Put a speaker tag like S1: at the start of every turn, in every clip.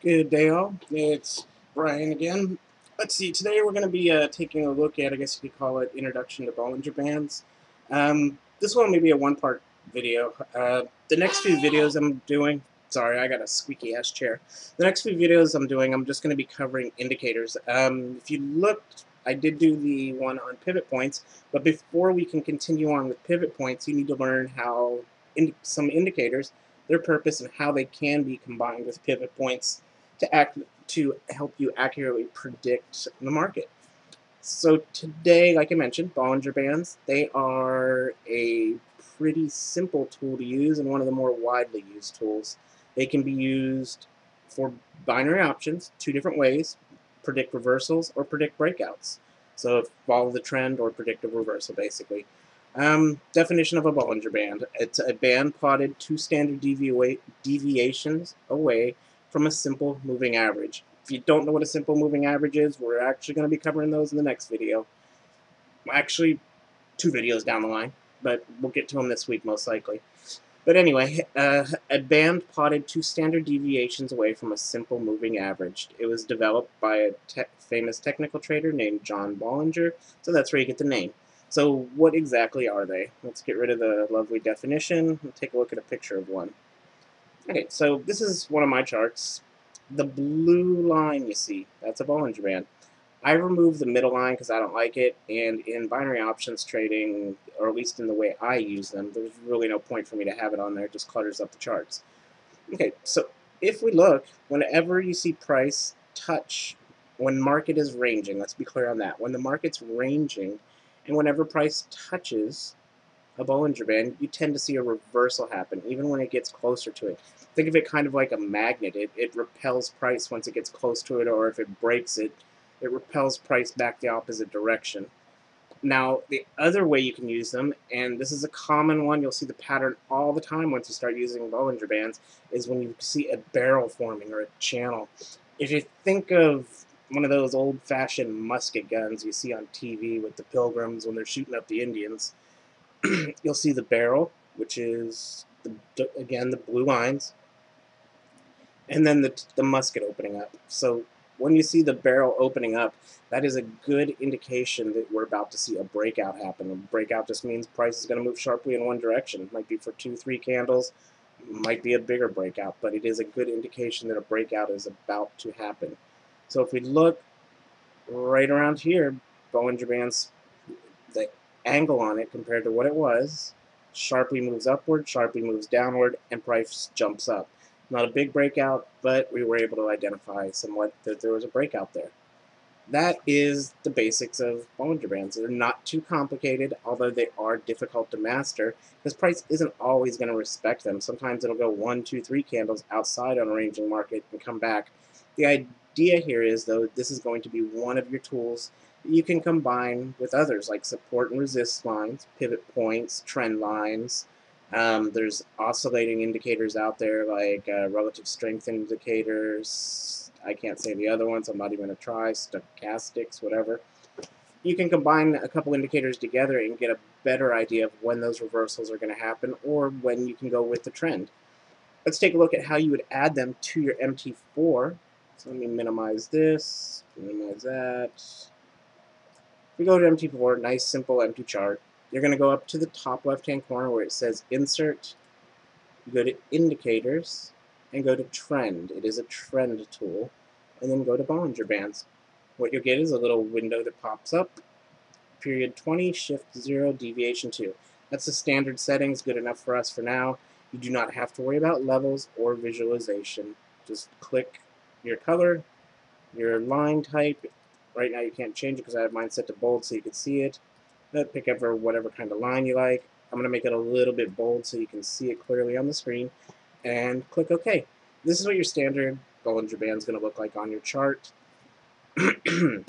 S1: Good day, all. It's Brian again. Let's see. Today we're going to be taking a look at, I guess you could call it, Introduction to Bollinger Bands. This one may be a one-part video. The next few videos I'm doing, sorry, I got a squeaky ass chair. The next few videos I'm doing, I'm just going to be covering indicators. If you looked, I did do the one on pivot points, but before we can continue on with pivot points, you need to learn how some indicators, their purpose, and how they can be combined with pivot points to help you accurately predict the market. So today, like I mentioned, Bollinger Bands, they are a pretty simple tool to use and one of the more widely used tools. They can be used for binary options, two different ways: predict reversals or predict breakouts. So follow the trend or predict a reversal, basically. Definition of a Bollinger Band. It's a band plotted two standard deviations away from a simple moving average. If you don't know what a simple moving average is, we're actually going to be covering those in the next video. Actually, two videos down the line, but we'll get to them this week most likely. But anyway, a band plotted two standard deviations away from a simple moving average. It was developed by a famous technical trader named John Bollinger, so that's where you get the name. So what exactly are they? Let's get rid of the lovely definition and take a look at a picture of one. Okay, so this is one of my charts. The blue line you see, that's a Bollinger Band. I remove the middle line because I don't like it, and in binary options trading, or at least in the way I use them, there's really no point for me to have it on there. It just clutters up the charts. Okay, so if we look, whenever you see price touch, when market is ranging, let's be clear on that. When the market's ranging, and whenever price touches a Bollinger Band, you tend to see a reversal happen, even when it gets closer to it. Think of it kind of like a magnet. It repels price once it gets close to it, or if it breaks it, it repels price back the opposite direction. Now, the other way you can use them, and this is a common one, you'll see the pattern all the time once you start using Bollinger Bands, is when you see a barrel forming or a channel. If you think of one of those old-fashioned musket guns you see on TV with the pilgrims when they're shooting up the Indians, you'll see the barrel, which is, again, the blue lines, and then the musket opening up. So when you see the barrel opening up, that is a good indication that we're about to see a breakout happen. A breakout just means price is going to move sharply in one direction. It might be for 2-3 candles, might be a bigger breakout, but it is a good indication that a breakout is about to happen. So if we look right around here, Bollinger Bands, the angle on it compared to what it was, sharply moves upward, sharply moves downward, and price jumps up. Not a big breakout, but we were able to identify somewhat that there was a breakout there. That is the basics of Bollinger Bands. They're not too complicated, although they are difficult to master, because price isn't always going to respect them. Sometimes it'll go 1, 2, 3 candles outside on a ranging market and come back. The idea here is, though, this is going to be one of your tools that you can combine with others, like support and resist lines, pivot points, trend lines. There's oscillating indicators out there like relative strength indicators. I can't say the other ones. I'm not even going to try. Stochastics, whatever. You can combine a couple indicators together and get a better idea of when those reversals are going to happen or when you can go with the trend. Let's take a look at how you would add them to your MT4. So let me minimize this, minimize that. If we go to MT4, nice simple empty chart. You're going to go up to the top left-hand corner where it says Insert. You go to Indicators and go to Trend. It is a trend tool. And then go to Bollinger Bands. What you'll get is a little window that pops up. Period 20, shift 0, deviation 2. That's the standard settings, good enough for us for now. You do not have to worry about levels or visualization. Just click your color, your line type. Right now you can't change it because I have mine set to bold so you can see it. Pick up for whatever kind of line you like. I'm going to make it a little bit bold so you can see it clearly on the screen. And click OK. This is what your standard Bollinger Band is going to look like on your chart. I'm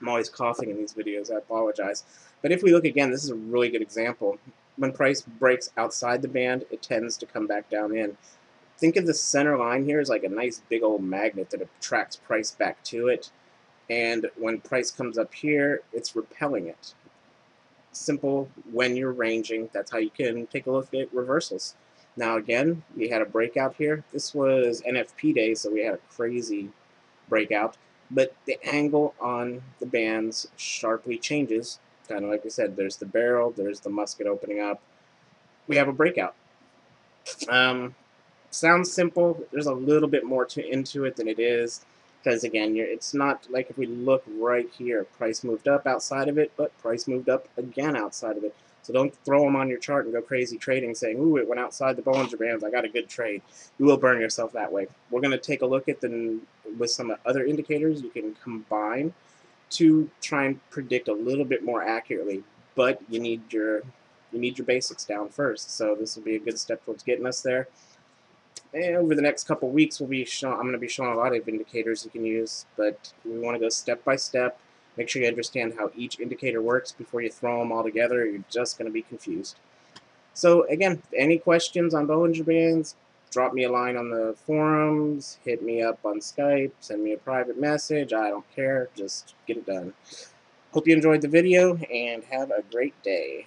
S1: always coughing in these videos, I apologize. But if we look again, this is a really good example. When price breaks outside the band, it tends to come back down in. Think of the center line here as like a nice big old magnet that attracts price back to it. And when price comes up here, it's repelling it. Simple when you're ranging. That's how you can take a look at reversals. Now again, we had a breakout here. This was NFP day, so we had a crazy breakout. But the angle on the bands sharply changes. Kind of like I said, there's the barrel, there's the musket opening up. We have a breakout. Um, Sounds simple. There's a little bit more into it than it is, because again, it's not like if we look right here, price moved up outside of it, but price moved up again outside of it. So don't throw them on your chart and go crazy trading, saying, "Ooh, it went outside the Bollinger Bands. I got a good trade." You will burn yourself that way. We're going to take a look at with some other indicators you can combine to try and predict a little bit more accurately. But you need your basics down first. So this will be a good step towards getting us there. And over the next couple weeks, I'm going to be showing a lot of indicators you can use, but we want to go step by step. Make sure you understand how each indicator works before you throw them all together. You're just going to be confused. So again, any questions on Bollinger Bands, drop me a line on the forums, hit me up on Skype, send me a private message. I don't care. Just get it done. Hope you enjoyed the video, and have a great day.